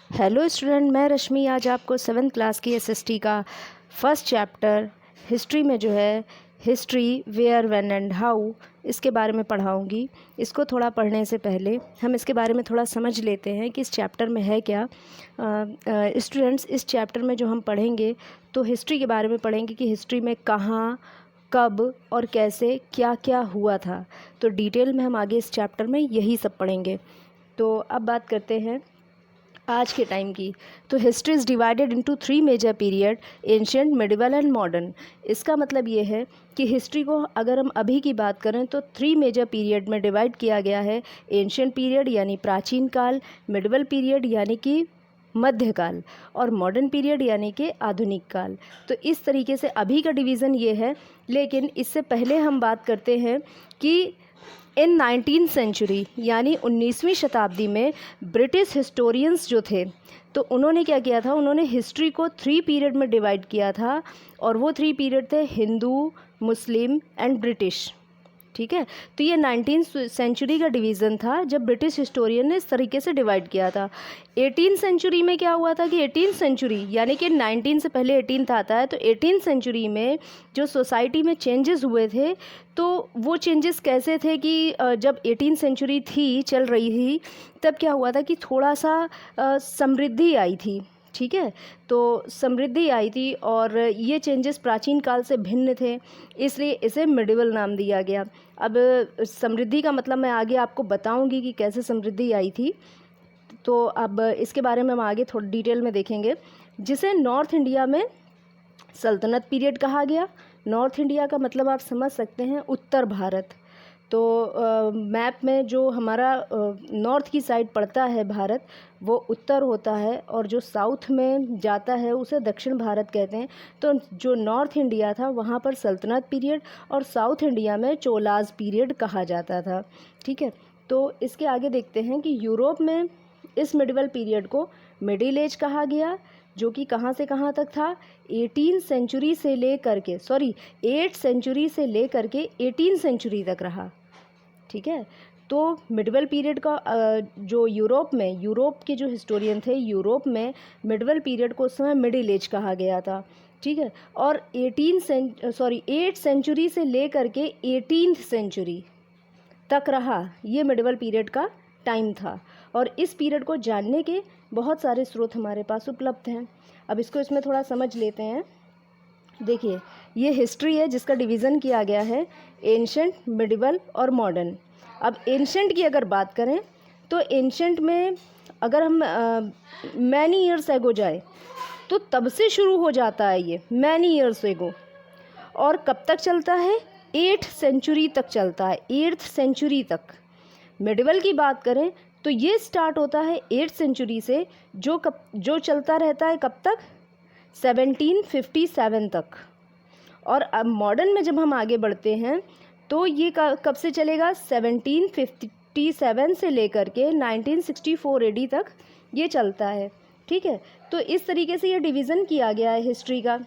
Hello student, मैं रश्मि आज आपको 7th क्लास की एसएसटी का फर्स्ट चैप्टर हिस्ट्री में जो है history where when and how इसके बारे में पढ़ाऊंगी। इसको थोड़ा पढ़ने से पहले हम इसके बारे में थोड़ा समझ लेते हैं कि इस चैप्टर में है क्या। स्टूडेंट्स, इस चैप्टर में जो हम पढ़ेंगे तो हिस्ट्री के बारे में पढ़ेंगे कि हिस्ट्री में कहाँ, कब और कैसे क्या क्या हुआ था। तो डिटेल में हम आगे इस चैप्टर में यही सब पढ़ेंगे। तो अब बात करते हैं आज के टाइम की। तो history is divided into 3 major period, ancient, medieval and modern. इसका मतलब ये है कि हिस्ट्री को अगर हम अभी की बात करें तो 3 मेजर पीरियड में डिवाइड किया गया है। एंशिएंट पीरियड यानी प्राचीन काल, मिडिवल पीरियड यानी कि मध्यकाल और मॉडर्न पीरियड यानी कि आधुनिक काल। तो इस तरीके से अभी का डिवीज़न ये है। लेकिन इससे पहले हम बात करते हैं कि इन 19th सेंचुरी यानी 19वीं शताब्दी में ब्रिटिश हिस्टोरियंस जो थे तो उन्होंने क्या किया था, उन्होंने हिस्ट्री को 3 पीरियड में डिवाइड किया था और वो 3 पीरियड थे हिंदू, मुस्लिम एंड ब्रिटिश। ठीक है, तो ये 19th सेंचुरी का डिवीज़न था जब ब्रिटिश हिस्टोरियन ने इस तरीके से डिवाइड किया था। 18th सेंचुरी में क्या हुआ था कि 18th सेंचुरी यानी कि 19 से पहले 18th आता है, तो 18th सेंचुरी में जो सोसाइटी में चेंजेस हुए थे तो वो चेंजेस कैसे थे कि जब 18th सेंचुरी थी, चल रही थी, तब क्या हुआ था कि थोड़ा सा समृद्धि आई थी। ठीक है, तो समृद्धि आई थी और ये चेंजेस प्राचीन काल से भिन्न थे, इसलिए इसे मिडिवल नाम दिया गया। अब समृद्धि का मतलब मैं आगे आपको बताऊंगी कि कैसे समृद्धि आई थी। तो अब इसके बारे में हम आगे थोड़ा डिटेल में देखेंगे, जिसे नॉर्थ इंडिया में सल्तनत पीरियड कहा गया। नॉर्थ इंडिया का मतलब आप समझ सकते हैं उत्तर भारत। तो मैप में जो हमारा नॉर्थ की साइड पड़ता है भारत, वो उत्तर होता है और जो साउथ में जाता है उसे दक्षिण भारत कहते हैं। तो जो नॉर्थ इंडिया था वहाँ पर सल्तनत पीरियड और साउथ इंडिया में चोलाज पीरियड कहा जाता था। ठीक है, तो इसके आगे देखते हैं कि यूरोप में इस मिडिवल पीरियड को मिडिल एज कहा गया, जो कि कहाँ से कहाँ तक था, 18 सेंचुरी से लेकर के 8 सेंचुरी से लेकर के 18 सेंचुरी तक रहा। ठीक है, तो मिडिवल पीरियड का जो यूरोप के जो हिस्टोरियन थे, यूरोप में मिडिवल पीरियड को उस समय मिडिल एज कहा गया था। ठीक है, और 8 सेंचुरी से लेकर के 18th सेंचुरी तक रहा, ये मिडिवल पीरियड का टाइम था। और इस पीरियड को जानने के बहुत सारे स्रोत हमारे पास उपलब्ध हैं। अब इसको इसमें थोड़ा समझ लेते हैं। देखिए, ये हिस्ट्री है जिसका डिवीज़न किया गया है एंशिएंट, मिडिवल और मॉडर्न। अब एंशिएंट की अगर बात करें तो एंशिएंट में अगर हम मैनी ईयर्स एगो जाए तो तब से शुरू हो जाता है ये मैनी ईयर्स एगो, और कब तक चलता है, 8th सेंचुरी तक चलता है, 8th सेंचुरी तक। मिडिवल की बात करें तो ये स्टार्ट होता है 8th सेंचुरी से, जो चलता रहता है कब तक, 1757 तक। और अब मॉडर्न में जब हम आगे बढ़ते हैं तो ये कब से चलेगा, 1757 से लेकर के 1964 एडी तक ये चलता है। ठीक है, तो इस तरीके से ये डिवीज़न किया गया है हिस्ट्री का।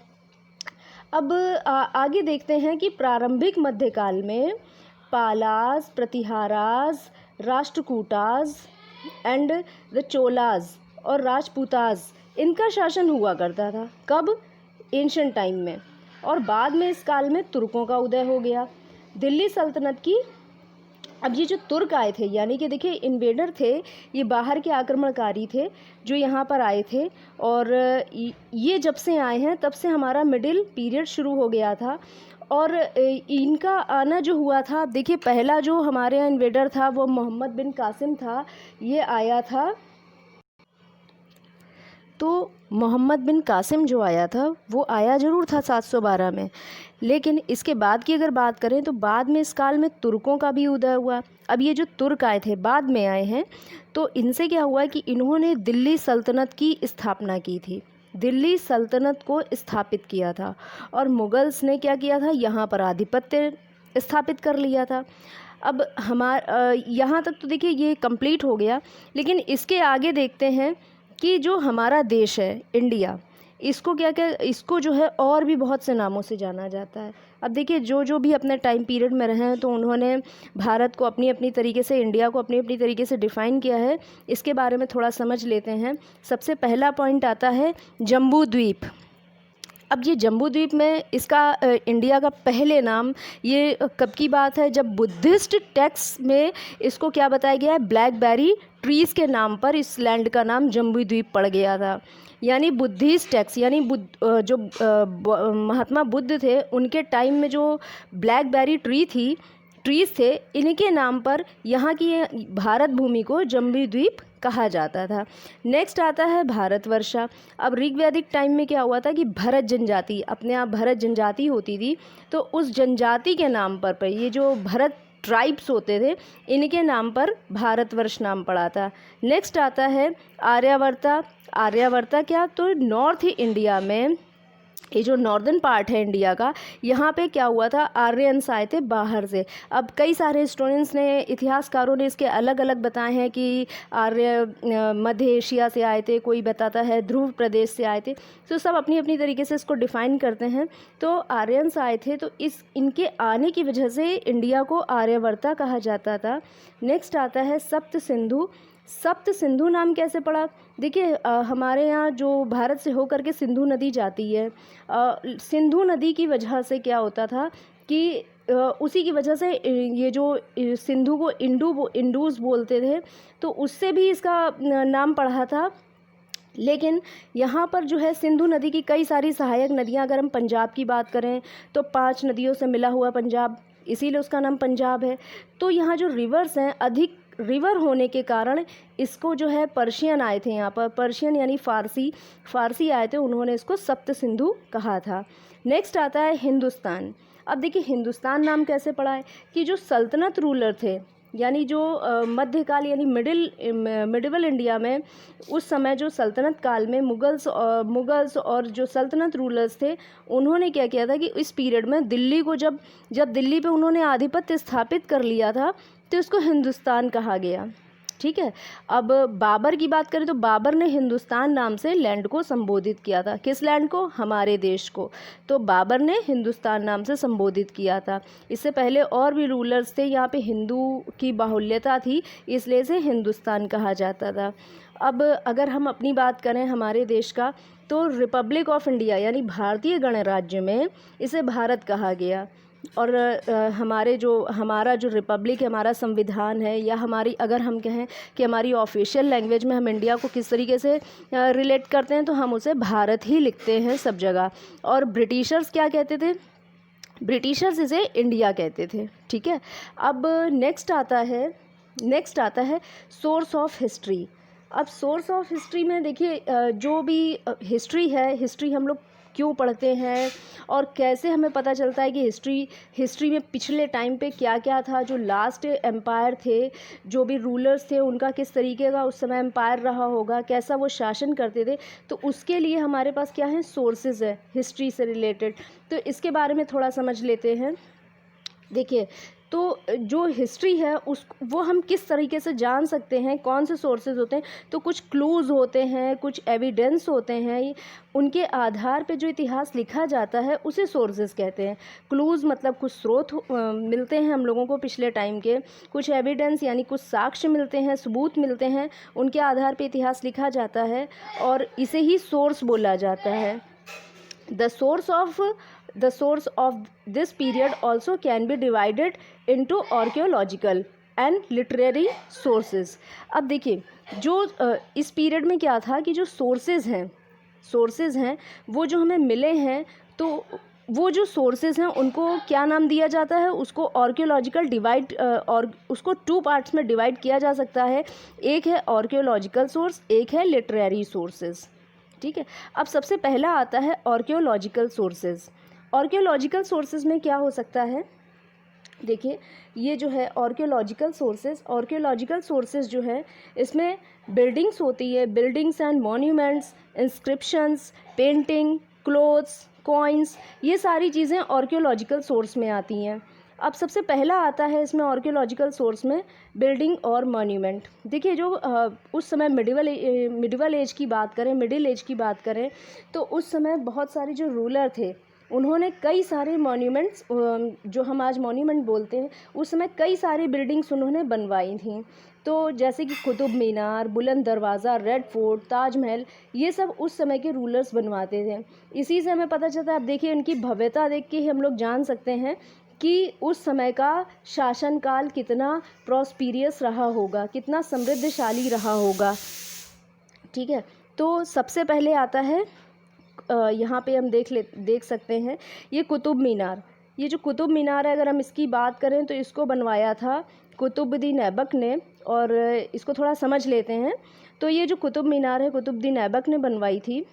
अब आगे देखते हैं कि प्रारंभिक मध्यकाल में पालास, प्रतिहाराज, राष्ट्रकूटाज एंड द चोलाज और राजपूताज, इनका शासन हुआ करता था। कब, एंशिएंट टाइम में। और बाद में इस काल में तुर्कों का उदय हो गया, दिल्ली सल्तनत की। अब ये जो तुर्क आए थे, यानी कि देखिए इन्वेडर थे, ये बाहर के आक्रमणकारी थे जो यहाँ पर आए थे, और ये जब से आए हैं तब से हमारा मिडिल पीरियड शुरू हो गया था। और इनका आना जो हुआ था, देखिए पहला जो हमारे यहाँ इन्वेडर था वो मोहम्मद बिन कासिम था, ये आया था। तो मोहम्मद बिन कासिम जो आया था वो आया ज़रूर था 712 में, लेकिन इसके बाद की अगर बात करें तो बाद में इस काल में तुर्कों का भी उदय हुआ। अब ये जो तुर्क आए थे, बाद में आए हैं, तो इनसे क्या हुआ कि इन्होंने दिल्ली सल्तनत की स्थापना की थी, दिल्ली सल्तनत को स्थापित किया था। और मुग़ल्स ने क्या किया था, यहाँ पर आधिपत्य स्थापित कर लिया था। अब यहाँ तक तो देखिए ये कंप्लीट हो गया, लेकिन इसके आगे देखते हैं कि जो हमारा देश है इंडिया, इसको क्या क्या इसको जो है और भी बहुत से नामों से जाना जाता है। अब देखिए जो जो भी अपने टाइम पीरियड में रहे हैं तो उन्होंने भारत को अपनी अपनी तरीके से, इंडिया को अपनी अपनी तरीके से डिफ़ाइन किया है। इसके बारे में थोड़ा समझ लेते हैं। सबसे पहला पॉइंट आता है जम्बू द्वीप। अब ये जम्बू द्वीप में इसका इंडिया का पहले नाम, ये कब की बात है, जब बुद्धिस्ट टेक्स्ट में इसको क्या बताया गया है, ब्लैकबेरी ट्रीज़ के नाम पर इस लैंड का नाम जम्बू द्वीप पड़ गया था। यानी बुद्धिस्ट टेक्स्ट, यानी जो महात्मा बुद्ध थे उनके टाइम में जो ब्लैकबेरी ट्रीज़ थे, इनके नाम पर यहाँ की भारत भूमि को जम्बू द्वीप कहा जाता था। नेक्स्ट आता है भारतवर्षा। अब ऋग्वैदिक टाइम में क्या हुआ था कि भरत जनजाति, अपने आप भरत जनजाति होती थी, तो उस जनजाति के नाम पर ये जो भरत ट्राइब्स होते थे, इनके नाम पर भारतवर्ष नाम पड़ा था। नेक्स्ट आता है आर्यावर्ता। आर्यावर्ता क्या, तो नॉर्थ इंडिया में ये जो नॉर्दर्न पार्ट है इंडिया का, यहाँ पे क्या हुआ था, आर्यंस आए थे बाहर से। अब कई सारे स्टूडेंट्स ने, इतिहासकारों ने इसके अलग अलग बताए हैं कि आर्य मध्य एशिया से आए थे, कोई बताता है ध्रुव प्रदेश से आए थे, तो सब अपनी अपनी तरीके से इसको डिफ़ाइन करते हैं। तो आर्यंस आए थे, तो इनके आने की वजह से इंडिया को आर्यवर्ता कहा जाता था। नेक्स्ट आता है सप्त सिंधु। सप्त सिंधु नाम कैसे पड़ा, देखिए हमारे यहाँ जो भारत से होकर के सिंधु नदी जाती है, सिंधु नदी की वजह से क्या होता था कि उसी की वजह से ये जो सिंधु को इंडूस बोलते थे, तो उससे भी इसका नाम पड़ा था। लेकिन यहाँ पर जो है सिंधु नदी की कई सारी सहायक नदियाँ, अगर हम पंजाब की बात करें तो 5 नदियों से मिला हुआ पंजाब, इसीलिए उसका नाम पंजाब है। तो यहाँ जो रिवर्स हैं, अधिक रिवर होने के कारण इसको जो है पर्शियन आए थे, यहाँ पर पर्शियन यानी फ़ारसी आए थे, उन्होंने इसको सप्त सिंधु कहा था। नेक्स्ट आता है हिंदुस्तान। अब देखिए हिंदुस्तान नाम कैसे पड़ा है कि जो सल्तनत रूलर थे, यानी जो मध्यकाल यानी मिडिवल इंडिया में उस समय जो सल्तनत काल में मुगल्स और जो सल्तनत रूलर्स थे, उन्होंने क्या किया था कि इस पीरियड में दिल्ली को जब दिल्ली पे उन्होंने आधिपत्य स्थापित कर लिया था, तो इसको हिंदुस्तान कहा गया। ठीक है। अब बाबर की बात करें तो बाबर ने हिंदुस्तान नाम से लैंड को संबोधित किया था। किस लैंड को, हमारे देश को। तो बाबर ने हिंदुस्तान नाम से संबोधित किया था। इससे पहले और भी रूलर्स थे, यहाँ पे हिंदू की बाहुल्यता थी, इसलिए से हिंदुस्तान कहा जाता था। अब अगर हम अपनी बात करें हमारे देश का, तो रिपब्लिक ऑफ इंडिया यानी भारतीय गणराज्य में इसे भारत कहा गया। और हमारा जो रिपब्लिक है, हमारा संविधान है, या हमारी अगर हम कहें कि हमारी ऑफिशियल लैंग्वेज में हम इंडिया को किस तरीके से रिलेट करते हैं, तो हम उसे भारत ही लिखते हैं सब जगह। और ब्रिटिशर्स क्या कहते थे, ब्रिटिशर्स इसे इंडिया कहते थे। ठीक है। अब नेक्स्ट आता है सोर्स ऑफ हिस्ट्री। अब सोर्स ऑफ हिस्ट्री में देखिए जो भी हिस्ट्री है, हिस्ट्री हम लोग क्यों पढ़ते हैं और कैसे हमें पता चलता है कि हिस्ट्री में पिछले टाइम पे क्या क्या था, जो लास्ट एम्पायर थे, जो भी रूलर्स थे, उनका किस तरीके का उस समय एम्पायर रहा होगा, कैसा वो शासन करते थे, तो उसके लिए हमारे पास क्या है, सोर्सेज है हिस्ट्री से रिलेटेड। तो इसके बारे में थोड़ा समझ लेते हैं। देखिए तो जो हिस्ट्री है वो हम किस तरीके से जान सकते हैं, कौन से सोर्सेज होते हैं, तो कुछ क्लूज़ होते हैं, कुछ एविडेंस होते हैं, उनके आधार पे जो इतिहास लिखा जाता है उसे सोर्सेज कहते हैं। क्लूज़ मतलब कुछ स्रोत मिलते हैं हम लोगों को पिछले टाइम के, कुछ एविडेंस यानी कुछ साक्ष्य मिलते हैं, सबूत मिलते हैं, उनके आधार पे इतिहास लिखा जाता है और इसे ही सोर्स बोला जाता है। The source of this period also can be divided into archaeological and literary sources। अब देखिए जो इस पीरियड में क्या था कि जो सोर्सेज हैं वो जो हमें मिले हैं, तो वो जो सोर्सेज हैं उनको क्या नाम दिया जाता है, उसको आर्कियोलॉजिकल डिवाइड और उसको 2 पार्ट्स में डिवाइड किया जा सकता है। एक है आर्कियोलॉजिकल सोर्स, एक है लिटरेरी सोर्सेज। ठीक है। अब सबसे पहला आता है आर्कियोलॉजिकल सोर्सेज। आर्कियोलॉजिकल सोर्सेज में क्या हो सकता है, देखिए ये जो है आर्कियोलॉजिकल सोर्सेज जो है इसमें बिल्डिंग्स होती है, buildings and monuments, inscriptions, painting, clothes, coins, ये सारी चीज़ें आर्कियोलॉजिकल सोर्स में आती हैं। अब सबसे पहला आता है इसमें आर्कियोलॉजिकल सोर्स में बिल्डिंग और मॉन्यूमेंट। देखिए जो उस समय मिडिवल एज की बात करें, मिडिल एज की बात करें, तो उस समय बहुत सारे जो रूलर थे उन्होंने कई सारे मॉन्यूमेंट्स, जो हम आज मॉन्यूमेंट बोलते हैं, उस समय कई सारी बिल्डिंग्स उन्होंने बनवाई थी। तो जैसे कि कुतुब मीनार, बुलंद दरवाज़ा, रेड फोर्ट, ताजमहल, ये सब उस समय के रूलर्स बनवाते थे। इसी से हमें पता चलता है, आप देखिए इनकी भव्यता देख के ही हम लोग जान सकते हैं कि उस समय का शासनकाल कितना प्रॉस्पिरियस रहा होगा, कितना समृद्धशाली रहा होगा। ठीक है, तो सबसे पहले आता है यहाँ पे हम देख सकते हैं ये कुतुब मीनार। ये जो कुतुब मीनार है, अगर हम इसकी बात करें तो इसको बनवाया था कुतुबुद्दीन ऐबक ने, और इसको थोड़ा समझ लेते हैं। तो ये जो कुतुब मीनार है कुतुबुद्दीन ऐबक ने बनवाई थी,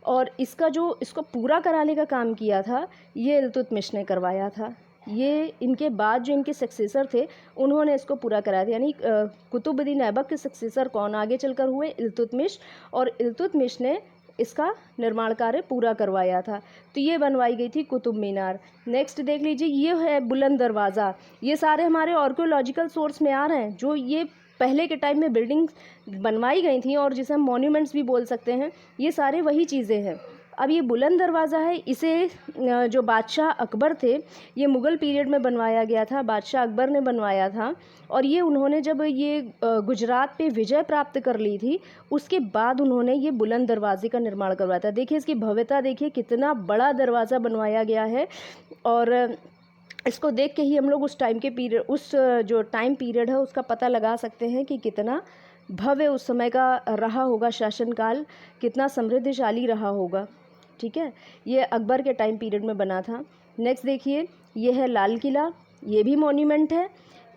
और इसको पूरा कराने का काम किया था ये इल्तुतमिश ने करवाया था। ये इनके बाद जो इनके सक्सेसर थे उन्होंने इसको पूरा कराया था। यानी कुतुबुद्दीन ऐबक के सक्सेसर कौन आगे चलकर हुए? इल्तुतमिश, और इल्तुतमिश ने इसका निर्माण कार्य पूरा करवाया था। तो ये बनवाई गई थी कुतुब मीनार। नेक्स्ट देख लीजिए, ये है बुलंद दरवाज़ा। ये सारे हमारे आर्कियोलॉजिकल सोर्स में आ रहे हैं, जो ये पहले के टाइम में बिल्डिंग्स बनवाई गई थी और जिसे हम मॉन्यूमेंट्स भी बोल सकते हैं, ये सारे वही चीज़ें हैं। अब ये बुलंद दरवाज़ा है, इसे जो बादशाह अकबर थे, ये मुग़ल पीरियड में बनवाया गया था, बादशाह अकबर ने बनवाया था। और ये उन्होंने जब ये गुजरात पे विजय प्राप्त कर ली थी, उसके बाद उन्होंने ये बुलंद दरवाज़े का निर्माण करवाया था। देखिए इसकी भव्यता, देखिए कितना बड़ा दरवाज़ा बनवाया गया है। और इसको देख के ही हम लोग उस जो टाइम पीरियड है उसका पता लगा सकते हैं कि कितना भव्य उस समय का रहा होगा शासनकाल, कितना समृद्धशाली रहा होगा। ठीक है, ये अकबर के टाइम पीरियड में बना था। नेक्स्ट देखिए, ये है लाल किला, ये भी मॉन्यूमेंट है।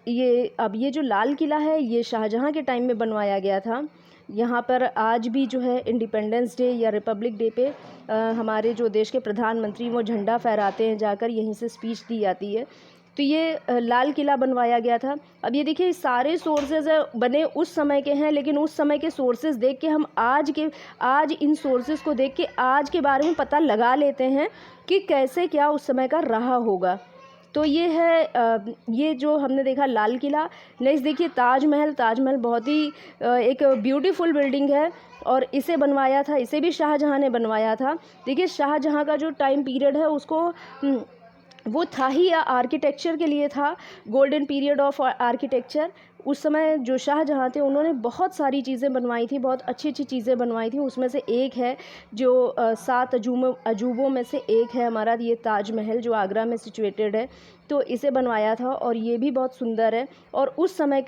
ये जो लाल किला है ये शाहजहाँ के टाइम में बनवाया गया था। यहाँ पर आज भी जो है इंडिपेंडेंस डे या रिपब्लिक डे पे हमारे जो देश के प्रधानमंत्री वो झंडा फहराते हैं, जाकर यहीं से स्पीच दी जाती है। तो ये लाल किला बनवाया गया था। अब ये देखिए सारे सोर्सेज बने उस समय के हैं, लेकिन उस समय के सोर्सेज देख के हम आज इन सोर्सेज को देख के आज के बारे में पता लगा लेते हैं कि कैसे क्या उस समय का रहा होगा। तो ये है ये जो हमने देखा लाल किला। नेक्स्ट देखिए ताजमहल बहुत ही एक ब्यूटीफुल बिल्डिंग है, और इसे बनवाया था, इसे भी शाहजहाँ ने बनवाया था। देखिए शाहजहाँ का जो टाइम पीरियड है उसको वो था ही आर्किटेक्चर के लिए था, गोल्डन पीरियड ऑफ आर्किटेक्चर। उस समय जो शाहजहाँ थे उन्होंने बहुत सारी चीज़ें बनवाई थी, बहुत अच्छी अच्छी चीज़ें बनवाई थी। उसमें से एक है जो 7 अजूबों में से एक है हमारा ये ताजमहल, जो आगरा में सिचुएटेड है। तो इसे बनवाया था और ये भी बहुत सुंदर है। और उस समय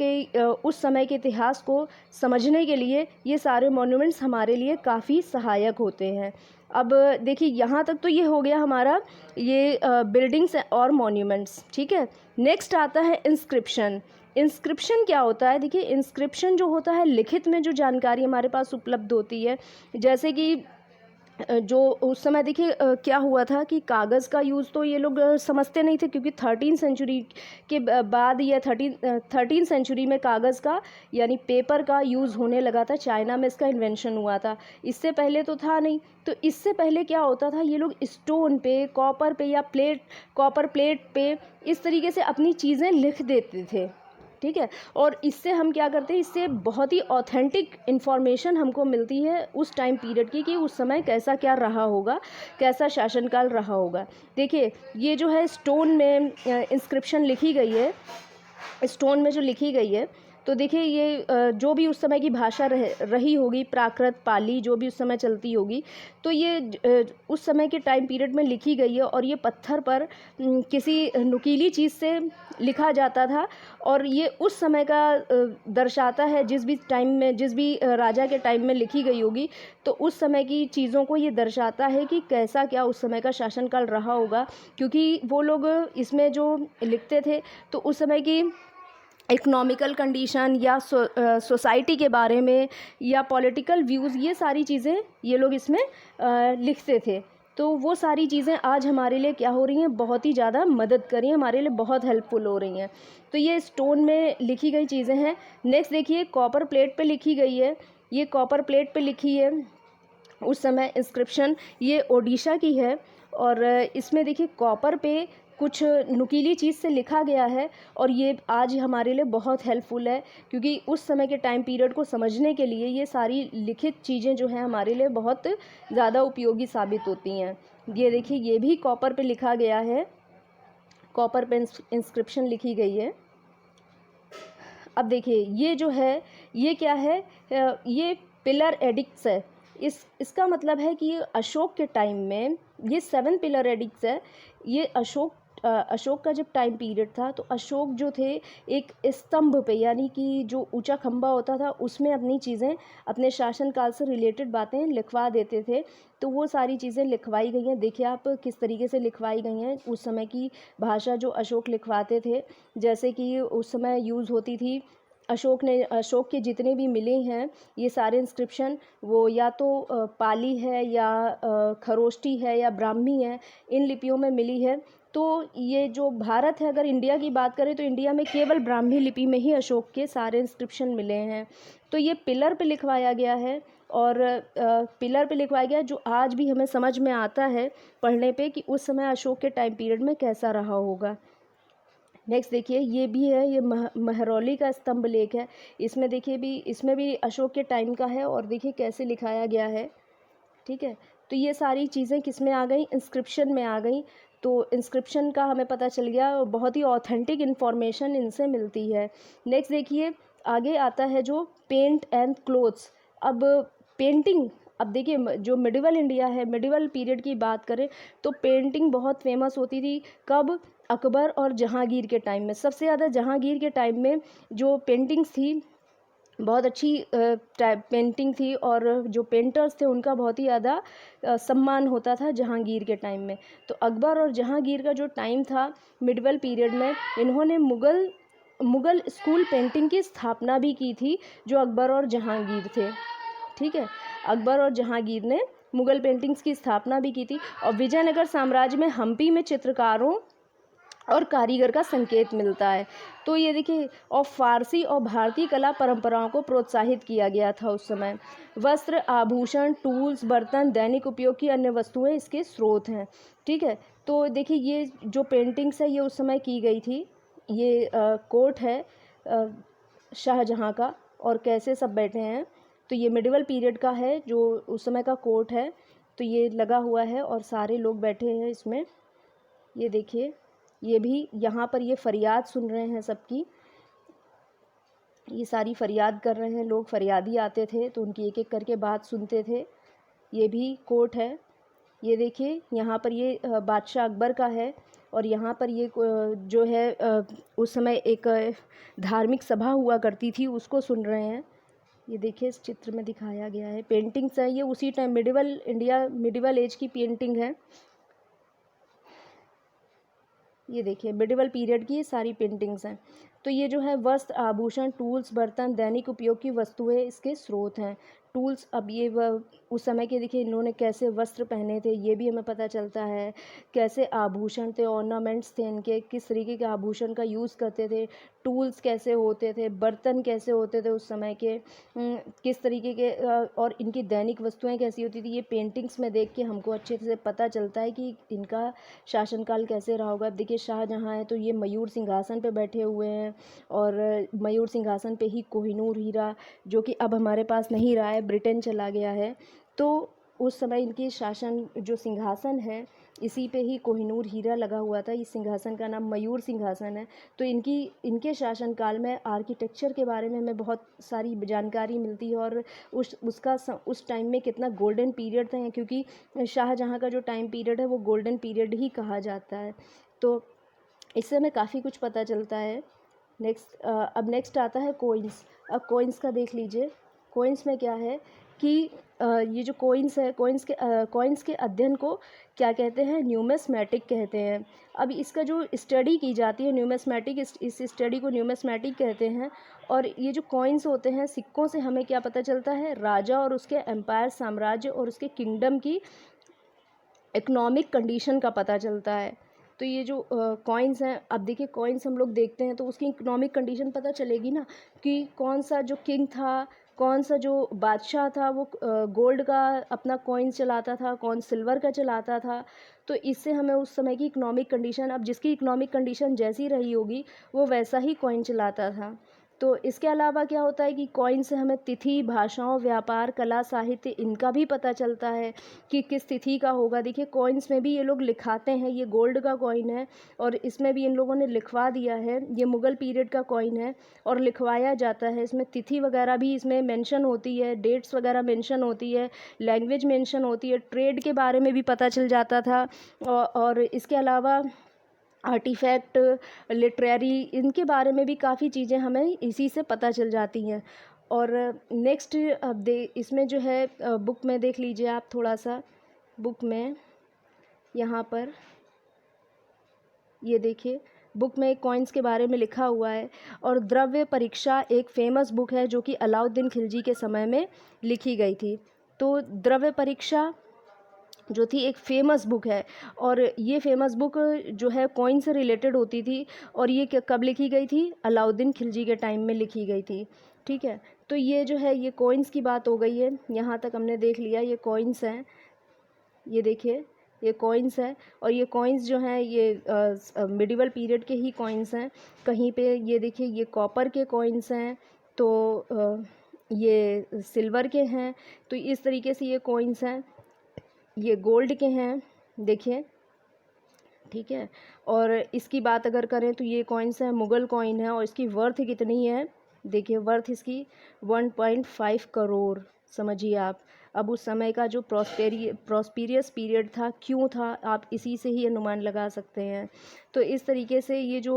के इतिहास को समझने के लिए ये सारे मॉन्यूमेंट्स हमारे लिए काफ़ी सहायक होते हैं। अब देखिए यहाँ तक तो ये हो गया हमारा ये बिल्डिंग्स और मॉन्यूमेंट्स। ठीक है, नेक्स्ट आता है इंस्क्रिप्शन। इंस्क्रिप्शन क्या होता है? देखिए इंस्क्रिप्शन जो होता है, लिखित में जो जानकारी हमारे पास उपलब्ध होती है। जैसे कि जो उस समय देखिए क्या हुआ था कि कागज़ का यूज़ तो ये लोग समझते नहीं थे, क्योंकि 13वीं सेंचुरी के बाद या 13वीं सेंचुरी में कागज़ का यानी पेपर का यूज़ होने लगा था। चाइना में इसका इन्वेंशन हुआ था, इससे पहले तो था नहीं। तो इससे पहले क्या होता था, ये लोग स्टोन पे, कॉपर पे या कॉपर प्लेट पे इस तरीके से अपनी चीज़ें लिख देते थे। ठीक है, और इससे हम क्या करते हैं, इससे बहुत ही ऑथेंटिक इन्फॉर्मेशन हमको मिलती है उस टाइम पीरियड की, कि उस समय कैसा क्या रहा होगा, कैसा शासनकाल रहा होगा। देखिए ये जो है स्टोन में इंस्क्रिप्शन लिखी गई है, स्टोन में जो लिखी गई है, तो देखिए ये जो भी उस समय की भाषा रही होगी, प्राकृत, पाली, जो भी उस समय चलती होगी, तो ये उस समय के टाइम पीरियड में लिखी गई है। और ये पत्थर पर किसी नुकीली चीज़ से लिखा जाता था, और ये उस समय का दर्शाता है, जिस भी राजा के टाइम में लिखी गई होगी, तो उस समय की चीज़ों को ये दर्शाता है कि कैसा क्या उस समय का शासनकाल रहा होगा। क्योंकि वो लोग इसमें जो लिखते थे तो उस समय की इकोनॉमिकल कंडीशन या सोसाइटी के बारे में या पॉलिटिकल व्यूज़, ये सारी चीज़ें ये लोग इसमें लिखते थे। तो वो सारी चीज़ें आज हमारे लिए क्या हो रही हैं, बहुत ही ज़्यादा मदद कर रही हैं, हमारे लिए बहुत हेल्पफुल हो रही हैं। तो ये स्टोन में लिखी गई चीज़ें हैं। नेक्स्ट देखिए कॉपर प्लेट पे लिखी गई है, ये कॉपर प्लेट पे लिखी है उस समय इंस्क्रिप्शन, ये ओडिशा की है। और इसमें देखिए कॉपर पे कुछ नुकीली चीज़ से लिखा गया है और ये आज हमारे लिए बहुत हेल्पफुल है, क्योंकि उस समय के टाइम पीरियड को समझने के लिए ये सारी लिखित चीज़ें जो हैं हमारे लिए बहुत ज़्यादा उपयोगी साबित होती हैं। ये देखिए, ये भी कॉपर पे लिखा गया है, कॉपर पे इंस्क्रिप्शन लिखी गई है। अब देखिए, ये जो है ये क्या है, ये पिलर एडिक्ट्स है। इसका मतलब है कि ये अशोक के टाइम में ये 7 पिलर एडिक्ट्स है। ये अशोक का जब टाइम पीरियड था तो अशोक जो थे एक स्तंभ पे, यानी कि जो ऊंचा खंबा होता था उसमें अपनी चीज़ें, अपने शासनकाल से रिलेटेड बातें लिखवा देते थे। तो वो सारी चीज़ें लिखवाई गई हैं। देखिए आप किस तरीके से लिखवाई गई हैं, उस समय की भाषा जो अशोक लिखवाते थे। जैसे कि उस समय यूज़ होती थी, अशोक के जितने भी मिले हैं ये सारे इंस्क्रिप्शन, वो या तो पाली है या खरोष्टी है या ब्राह्मी है, इन लिपियों में मिली है। तो ये जो भारत है, अगर इंडिया की बात करें तो इंडिया में केवल ब्राह्मी लिपि में ही अशोक के सारे इंस्क्रिप्शन मिले हैं। तो ये पिलर पे लिखवाया गया है और पिलर पे लिखवाया गया जो आज भी हमें समझ में आता है पढ़ने पे कि उस समय अशोक के टाइम पीरियड में कैसा रहा होगा। नेक्स्ट देखिए, ये भी है, ये महरौली का स्तंभ लेख है। इसमें देखिए भी, इसमें भी अशोक के टाइम का है और देखिए कैसे लिखाया गया है। ठीक है, तो ये सारी चीज़ें किस में आ गई, इंस्क्रिप्शन में आ गई। तो इंस्क्रिप्शन का हमें पता चल गया, बहुत ही ऑथेंटिक इन्फॉर्मेशन इनसे मिलती है। नेक्स्ट देखिए, आगे आता है जो पेंट एंड क्लोथ्स। अब पेंटिंग, अब देखिए जो मिडिवल इंडिया है, मिडिवल पीरियड की बात करें तो पेंटिंग बहुत फेमस होती थी। कब, अकबर और जहांगीर के टाइम में। सबसे ज़्यादा जहांगीर के टाइम में जो पेंटिंग्स थी, बहुत अच्छी पेंटिंग थी और जो पेंटर्स थे उनका बहुत ही ज़्यादा सम्मान होता था जहांगीर के टाइम में। तो अकबर और जहांगीर का जो टाइम था मिडिवल पीरियड में, इन्होंने मुग़ल स्कूल पेंटिंग की स्थापना भी की थी, जो अकबर और जहांगीर थे। ठीक है, अकबर और जहांगीर ने मुग़ल पेंटिंग्स की स्थापना भी की थी। और विजयनगर साम्राज्य में हम्पी में चित्रकारों और कारीगर का संकेत मिलता है। तो ये देखिए, और फारसी और भारतीय कला परंपराओं को प्रोत्साहित किया गया था उस समय। वस्त्र, आभूषण, टूल्स, बर्तन, दैनिक उपयोग की अन्य वस्तुएं इसके स्रोत हैं। ठीक है, तो देखिए ये जो पेंटिंग्स है ये उस समय की गई थी। ये कोट है शाहजहाँ का, और कैसे सब बैठे हैं। तो ये मिडिवल पीरियड का है, जो उस समय का कोट है। तो ये लगा हुआ है और सारे लोग बैठे हैं इसमें। ये देखिए, ये भी यहाँ पर ये फरियाद सुन रहे हैं सबकी, ये सारी फरियाद कर रहे हैं लोग। फरियादी आते थे तो उनकी एक एक करके बात सुनते थे। ये भी कोट है। ये देखिए, यहाँ पर ये बादशाह अकबर का है और यहाँ पर ये जो है उस समय एक धार्मिक सभा हुआ करती थी, उसको सुन रहे हैं। ये देखिए इस चित्र में दिखाया गया है। पेंटिंग्स है ये उसी time medieval India, medieval age की पेंटिंग है। ये देखिए मिडिवल पीरियड की ये सारी पेंटिंग्स हैं। तो ये जो है वस्त्र, आभूषण, टूल्स, बर्तन, दैनिक उपयोग की वस्तुएं इसके स्रोत हैं। टूल्स, अब ये उस समय के देखिए इन्होंने कैसे वस्त्र पहने थे ये भी हमें पता चलता है। कैसे आभूषण थे, ऑर्नामेंट्स थे इनके, किस तरीके के आभूषण का यूज़ करते थे। टूल्स कैसे होते थे, बर्तन कैसे होते थे उस समय के, किस तरीके के, और इनकी दैनिक वस्तुएं कैसी होती थी। ये पेंटिंग्स में देख के हमको अच्छे से पता चलता है कि इनका शासनकाल कैसे रहा होगा। अब देखिए शाहजहाँ है तो ये मयूर सिंहासन पे बैठे हुए हैं और मयूर सिंहासन पे ही कोहिनूर हीरा, जो कि अब हमारे पास नहीं रहा है, ब्रिटेन चला गया है। तो उस समय इनकी शासन जो सिंहासन है इसी पे ही कोहिनूर हीरा लगा हुआ था। इस सिंहासन का नाम मयूर सिंहासन है। तो इनके शासनकाल में आर्किटेक्चर के बारे में हमें बहुत सारी जानकारी मिलती है और उस टाइम में कितना गोल्डन पीरियड था, क्योंकि शाहजहाँ का जो टाइम पीरियड है वो गोल्डन पीरियड ही कहा जाता है। तो इससे हमें काफ़ी कुछ पता चलता है। अब नेक्स्ट आता है कोइंस। अब कोइंस का देख लीजिए। कोइंस में क्या है कि ये जो कोइंस है, कोइंस के अध्ययन को क्या कहते हैं, न्यूमिस्मेटिक कहते हैं। अब इसका जो स्टडी की जाती है न्यूमिस्मेटिक, इस स्टडी को न्यूमिस्मेटिक कहते हैं। और ये जो कॉइन्स होते हैं, सिक्कों से हमें क्या पता चलता है, राजा और उसके एम्पायर, साम्राज्य और उसके किंगडम की इकोनॉमिक कंडीशन का पता चलता है। तो ये जो कॉइन्स हैं, अब देखिए कॉइन्स हम लोग देखते हैं तो उसकी इकोनॉमिक कंडीशन पता चलेगी ना, कि कौन सा जो किंग था कौन सा जो बादशाह था वो गोल्ड का अपना कॉइन चलाता था, कौन सिल्वर का चलाता था। तो इससे हमें उस समय की इकोनॉमिक कंडीशन, अब जिसकी इकोनॉमिक कंडीशन जैसी रही होगी वो वैसा ही कॉइन चलाता था। तो इसके अलावा क्या होता है कि कॉइन से हमें तिथि, भाषाओं, व्यापार, कला, साहित्य इनका भी पता चलता है कि किस तिथि का होगा। देखिए कॉइन्स में भी ये लोग लिखाते हैं, ये गोल्ड का कॉइन है और इसमें भी इन लोगों ने लिखवा दिया है, ये मुग़ल पीरियड का कॉइन है और लिखवाया जाता है। इसमें तिथि वगैरह भी इसमें मेंशन होती है, डेट्स वगैरह मेंशन होती है, लैंग्वेज मेंशन होती है, ट्रेड के बारे में भी पता चल जाता था। और इसके अलावा आर्टिफैक्ट, लिटरेरी, इनके बारे में भी काफ़ी चीज़ें हमें इसी से पता चल जाती हैं। और नेक्स्ट अब इसमें जो है बुक में देख लीजिए आप थोड़ा सा, बुक में यहाँ पर ये देखिए, बुक में कॉइन्स के बारे में लिखा हुआ है। और द्रव्य परीक्षा एक फ़ेमस बुक है जो कि अलाउद्दीन खिलजी के समय में लिखी गई थी। तो द्रव्य परीक्षा जो थी एक फ़ेमस बुक है और ये फ़ेमस बुक जो है कॉइन से रिलेटेड होती थी। और ये कब लिखी गई थी? अलाउद्दीन खिलजी के टाइम में लिखी गई थी। ठीक है, तो ये जो है ये कॉइन्स की बात हो गई है, यहाँ तक हमने देख लिया। ये कॉइन्स हैं, ये देखिए ये कॉइन्स हैं और ये कॉइन्स जो हैं ये मिडिवल पीरियड के ही कॉइन्स हैं। कहीं पे ये देखिए ये कॉपर के कॉइन्स हैं, तो ये सिल्वर के हैं। तो इस तरीके से ये कॉइन्स हैं, ये गोल्ड के हैं, देखिए। ठीक है, और इसकी बात अगर करें तो ये कॉइन्स हैं, मुग़ल कॉइन है और इसकी वर्थ कितनी है? देखिए वर्थ इसकी 1.5 करोड़। समझिए आप। अब उस समय का जो प्रॉस्पेरियस पीरियड था, क्यों था, आप इसी से ही अनुमान लगा सकते हैं। तो इस तरीके से ये जो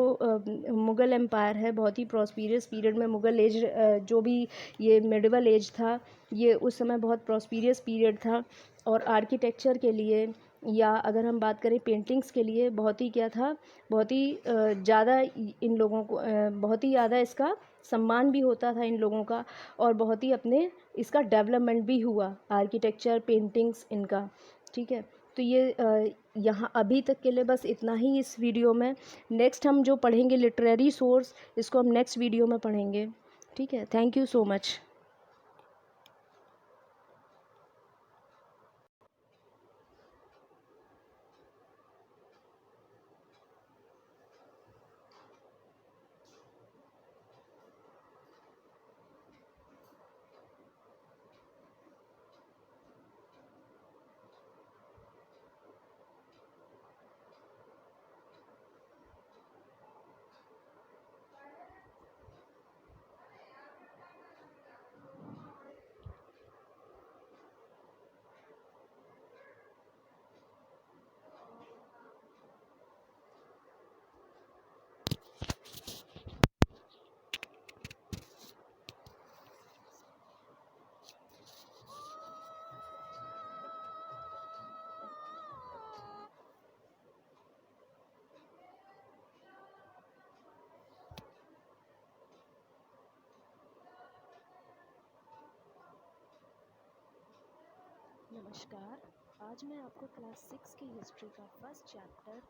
मुग़ल एम्पायर है, बहुत ही प्रॉस्पेरियस पीरियड में, मुग़ल एज जो भी ये मिडिवल एज था, ये उस समय बहुत प्रॉस्पेरियस पीरियड था। और आर्किटेक्चर के लिए या अगर हम बात करें पेंटिंग्स के लिए बहुत ही क्या था, बहुत ही ज़्यादा इन लोगों को बहुत ही ज़्यादा इसका सम्मान भी होता था इन लोगों का। और बहुत ही अपने इसका डेवलपमेंट भी हुआ, आर्किटेक्चर, पेंटिंग्स इनका। ठीक है, तो ये यहाँ अभी तक के लिए बस इतना ही इस वीडियो में। नेक्स्ट हम जो पढ़ेंगे लिटरेरी सोर्स, इसको हम नेक्स्ट वीडियो में पढ़ेंगे। ठीक है, थैंक यू सो मच। नमस्कार, आज मैं आपको क्लास 6 की हिस्ट्री का फर्स्ट चैप्टर